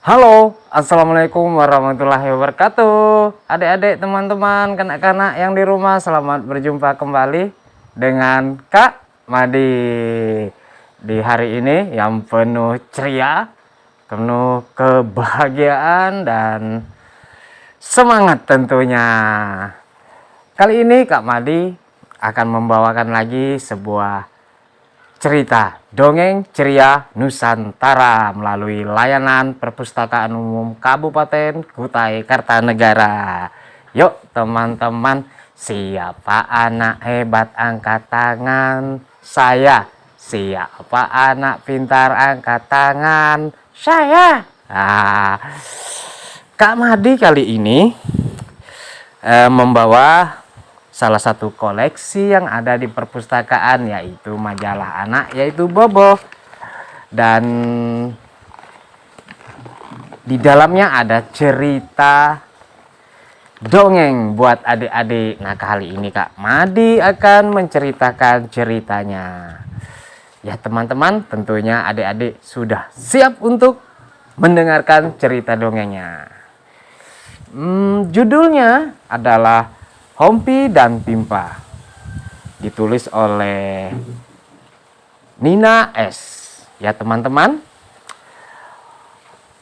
Halo, assalamualaikum warahmatullahi wabarakatuh. Adik-adik, teman-teman, kanak-kanak yang di rumah, selamat berjumpa kembali dengan Kak Madi di hari ini yang penuh ceria, penuh kebahagiaan dan semangat tentunya. Kali ini Kak Madi akan membawakan lagi sebuah cerita dongeng ceria Nusantara melalui layanan Perpustakaan Umum Kabupaten Kutai Kartanegara. Yuk teman-teman, siapa anak hebat angkat tangan? Saya. Siapa anak pintar angkat tangan? Saya. Kak Madi kali ini membawa salah satu koleksi yang ada di perpustakaan, yaitu majalah anak, yaitu Bobo. Dan di dalamnya ada cerita dongeng buat adik-adik. Nah, kali ini Kak Madi akan menceritakan ceritanya. Ya teman-teman, tentunya adik-adik sudah siap untuk mendengarkan cerita dongengnya. Judulnya adalah Hompi dan Pimpa, ditulis oleh Nina S. Ya teman-teman,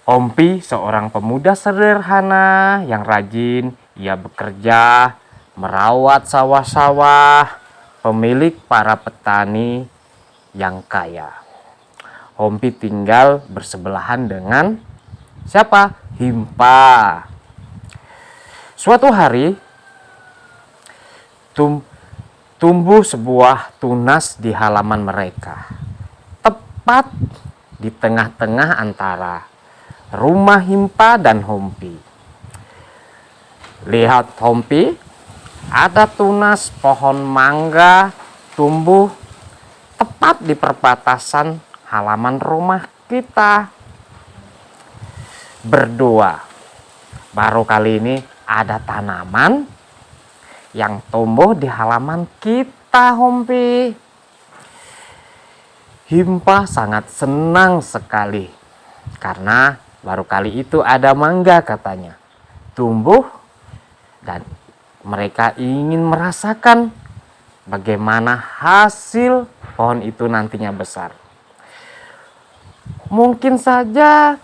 Hompi seorang pemuda sederhana yang rajin. Ia bekerja merawat sawah-sawah, pemilik para petani yang kaya. Hompi tinggal bersebelahan dengan siapa? Himpa. Suatu hari tumbuh sebuah tunas di halaman mereka, tepat di tengah-tengah antara rumah Himpa dan Hompi. Lihat Hompi, ada tunas pohon mangga tumbuh tepat di perbatasan halaman rumah kita. Berdua, baru kali ini ada tanaman yang tumbuh di halaman kita, Hompi. Himpa sangat senang sekali karena baru kali itu ada mangga katanya tumbuh, dan mereka ingin merasakan bagaimana hasil pohon itu nantinya besar. Mungkin saja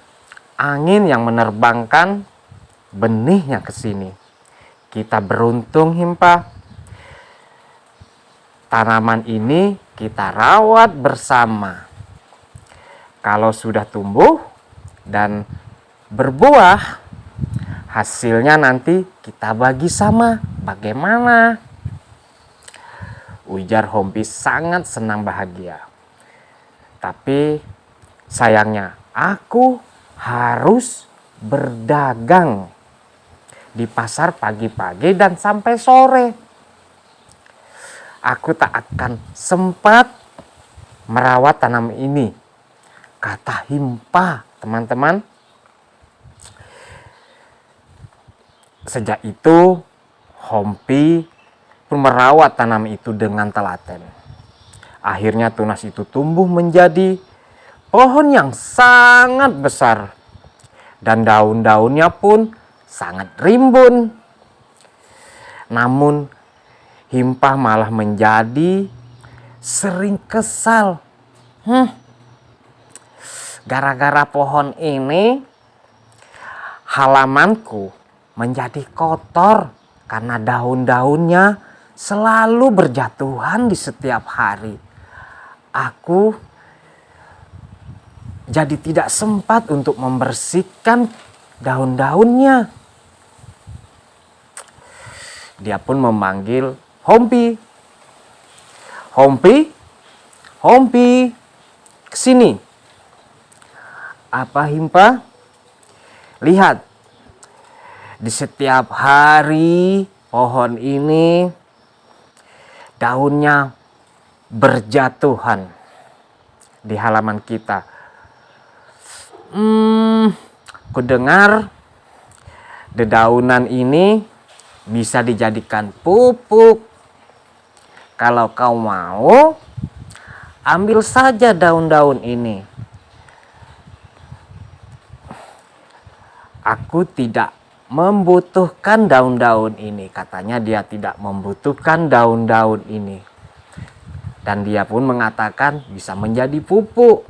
angin yang menerbangkan benihnya ke sini. Kita beruntung, Himpa. Tanaman ini kita rawat bersama. Kalau sudah tumbuh dan berbuah, hasilnya nanti kita bagi sama. Bagaimana? Ujar Hompi sangat senang bahagia. Tapi sayangnya aku harus berdagang di pasar pagi-pagi dan sampai sore. Aku tak akan sempat merawat tanaman ini, kata Himpa, teman-teman. Sejak itu Hompi pun merawat tanaman itu dengan telaten. Akhirnya tunas itu tumbuh menjadi pohon yang sangat besar, dan daun-daunnya pun sangat rimbun. Namun Himpa malah menjadi sering kesal. Gara-gara pohon ini halamanku menjadi kotor karena daun-daunnya selalu berjatuhan di setiap hari. Aku jadi tidak sempat untuk membersihkan daun-daunnya. Dia pun memanggil Hompi. Hompi, Hompi, kesini. Apa, Himpa? Lihat, di setiap hari pohon ini daunnya berjatuhan di halaman kita. Kudengar dedaunan ini bisa dijadikan pupuk. Kalau kau mau, ambil saja daun-daun ini. Aku tidak membutuhkan daun-daun ini. Katanya dia tidak membutuhkan daun-daun ini. Dan dia pun mengatakan bisa menjadi pupuk.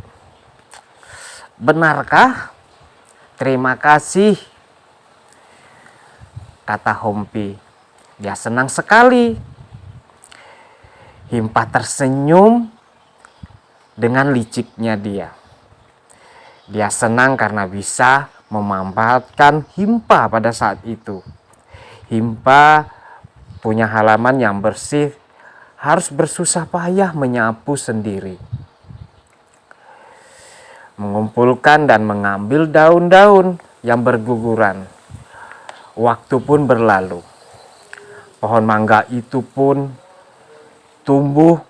Benarkah? Terima kasih, kata Hompi. Dia senang sekali. Himpa tersenyum dengan liciknya dia. Dia senang karena bisa memanfaatkan Himpa pada saat itu. Himpa punya halaman yang bersih, harus bersusah payah menyapu sendiri. Mengumpulkan dan mengambil daun-daun yang berguguran. Waktu pun berlalu. Pohon mangga itu pun tumbuh,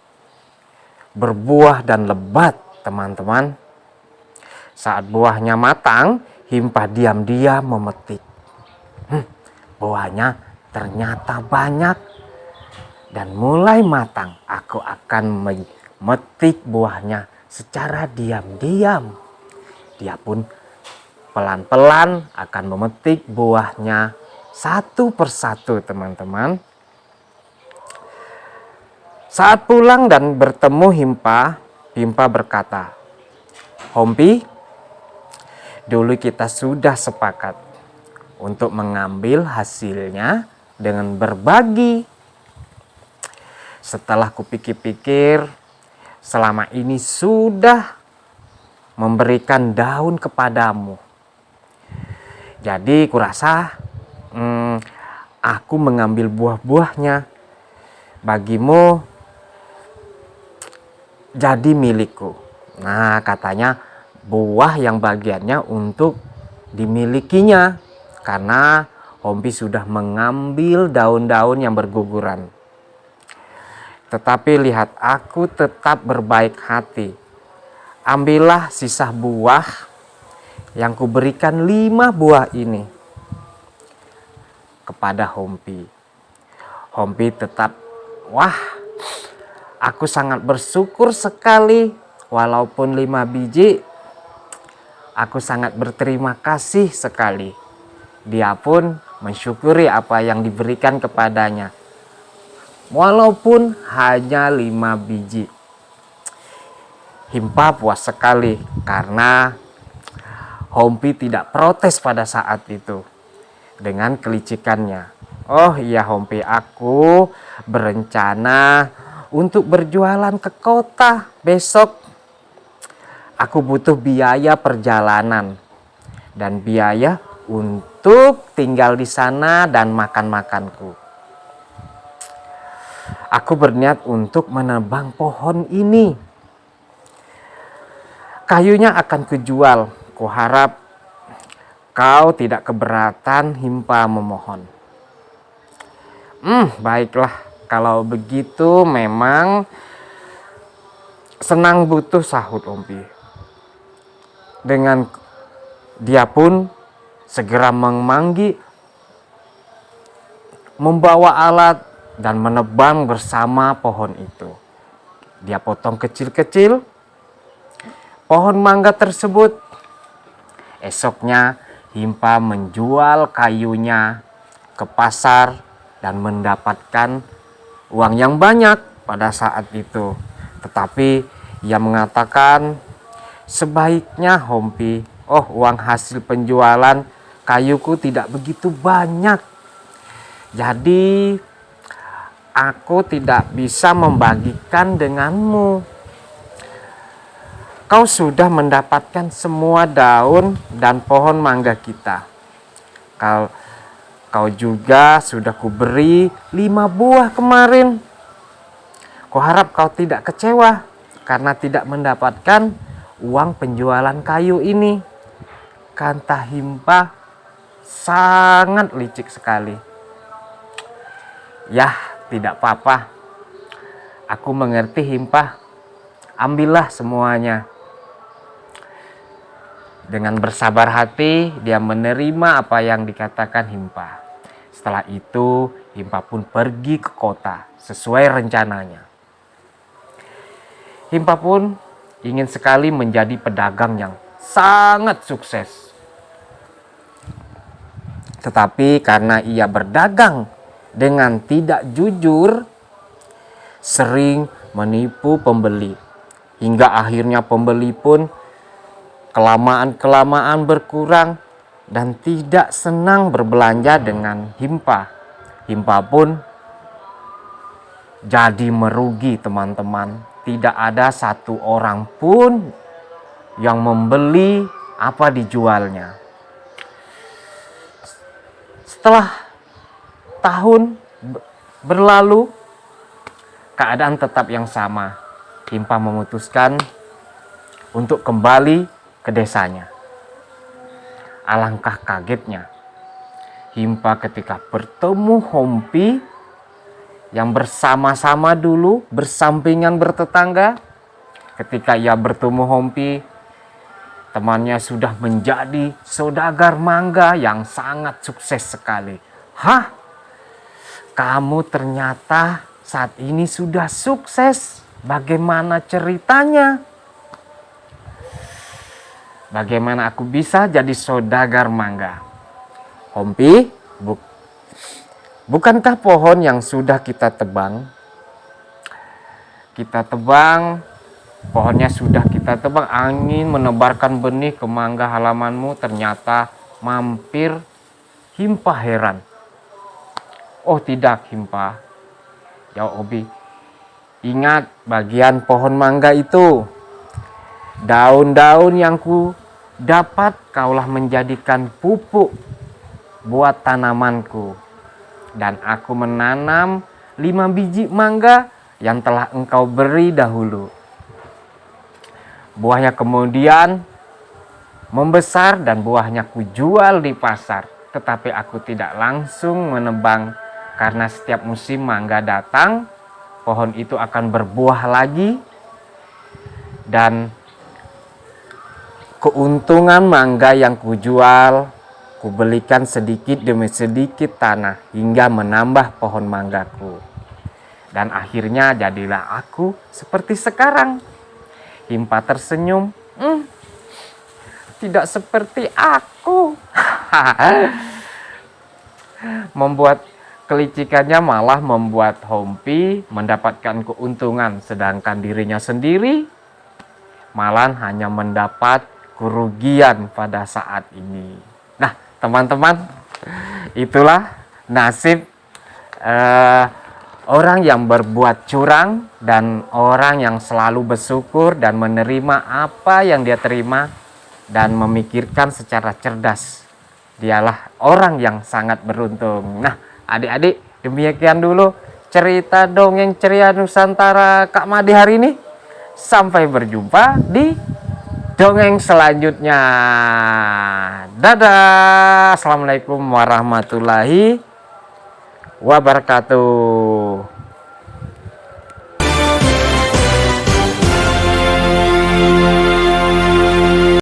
berbuah dan lebat, teman-teman. Saat buahnya matang, Himpa diam-diam memetik. Buahnya ternyata banyak dan mulai matang. Aku akan memetik buahnya secara diam-diam. Dia pun pelan-pelan akan memetik buahnya satu persatu, teman-teman. Saat pulang dan bertemu Himpa, Himpa berkata, Hompi, dulu kita sudah sepakat untuk mengambil hasilnya dengan berbagi. Setelah kupikir-pikir, selama ini sudah memberikan daun kepadamu. Jadi kurasa aku mengambil buah-buahnya. Bagimu jadi milikku. Nah, katanya buah yang bagiannya untuk dimilikinya. Karena Hompi sudah mengambil daun-daun yang berguguran. Tetapi lihat, aku tetap berbaik hati. Ambillah sisa buah yang kuberikan 5 buah ini kepada Hompi. Hompi tetap, wah, aku sangat bersyukur sekali. Walaupun 5 biji, aku sangat berterima kasih sekali. Dia pun mensyukuri apa yang diberikan kepadanya. Walaupun hanya 5 biji. Himpa puas sekali karena Hompi tidak protes pada saat itu dengan kelicikannya. Oh iya Hompi, aku berencana untuk berjualan ke kota besok. Aku butuh biaya perjalanan dan biaya untuk tinggal di sana dan makan-makanku. Aku berniat untuk menebang pohon ini. Kayunya akan kujual. Kuharap kau tidak keberatan, Himpa memohon. Baiklah, kalau begitu memang senang butuh, sahut Hompi. Dengan dia pun segera memanggil, membawa alat dan menebang bersama pohon itu. Dia potong kecil-kecil pohon mangga tersebut. Esoknya Himpa menjual kayunya ke pasar dan mendapatkan uang yang banyak pada saat itu. Tetapi ia mengatakan, sebaiknya Hompi, uang hasil penjualan kayuku tidak begitu banyak. Jadi aku tidak bisa membagikan denganmu. Kau sudah mendapatkan semua daun dan pohon mangga kita. Kau juga sudah kuberi 5 buah kemarin. Kuharap kau tidak kecewa karena tidak mendapatkan uang penjualan kayu ini. Kata Himpa sangat licik sekali. Yah, tidak apa-apa. Aku mengerti Himpa. Ambillah semuanya. Dengan bersabar hati, dia menerima apa yang dikatakan Himpa. Setelah itu, Himpa pun pergi ke kota sesuai rencananya. Himpa pun ingin sekali menjadi pedagang yang sangat sukses. Tetapi karena ia berdagang dengan tidak jujur, sering menipu pembeli. Hingga akhirnya pembeli pun kelamaan berkurang dan tidak senang berbelanja dengan Himpa. Himpa pun jadi merugi, teman-teman. Tidak ada satu orang pun yang membeli apa dijualnya. Setelah tahun berlalu, keadaan tetap yang sama. Himpa memutuskan untuk kembali ke desanya. Alangkah kagetnya Himpa ketika bertemu Hompi yang bersama-sama dulu bersampingan bertetangga. Ketika ia bertemu Hompi, temannya sudah menjadi saudagar mangga yang sangat sukses sekali. Hah? Kamu ternyata saat ini sudah sukses. Bagaimana ceritanya? Bagaimana aku bisa jadi saudagar mangga? Hompi, bukankah pohon yang sudah kita tebang? Pohonnya sudah kita tebang, angin menebarkan benih ke mangga halamanmu. Ternyata mampir. Himpa heran. Oh tidak, Himpa, jawab Hompi. Ingat bagian pohon mangga itu. Daun-daun yang ku dapat kaulah menjadikan pupuk buat tanamanku. Dan aku menanam 5 biji mangga yang telah engkau beri dahulu. Buahnya kemudian membesar dan buahnya kujual di pasar. Tetapi aku tidak langsung menebang, karena setiap musim mangga datang, pohon itu akan berbuah lagi. Dan keuntungan mangga yang kujual, kubelikan sedikit demi sedikit tanah hingga menambah pohon manggaku. Dan akhirnya jadilah aku seperti sekarang. Himpa tersenyum. Tidak seperti aku. Membuat kelicikannya malah membuat Hompi mendapatkan keuntungan, sedangkan dirinya sendiri malah hanya mendapat kerugian pada saat ini. Nah, teman-teman, itulah nasib orang yang berbuat curang dan orang yang selalu bersyukur dan menerima apa yang dia terima dan memikirkan secara cerdas. Dialah orang yang sangat beruntung. Nah, adik-adik, demikian dulu cerita dongeng ceria Nusantara Kak Made hari ini. Sampai berjumpa di dongeng selanjutnya. Dadah. Assalamualaikum warahmatullahi wabarakatuh.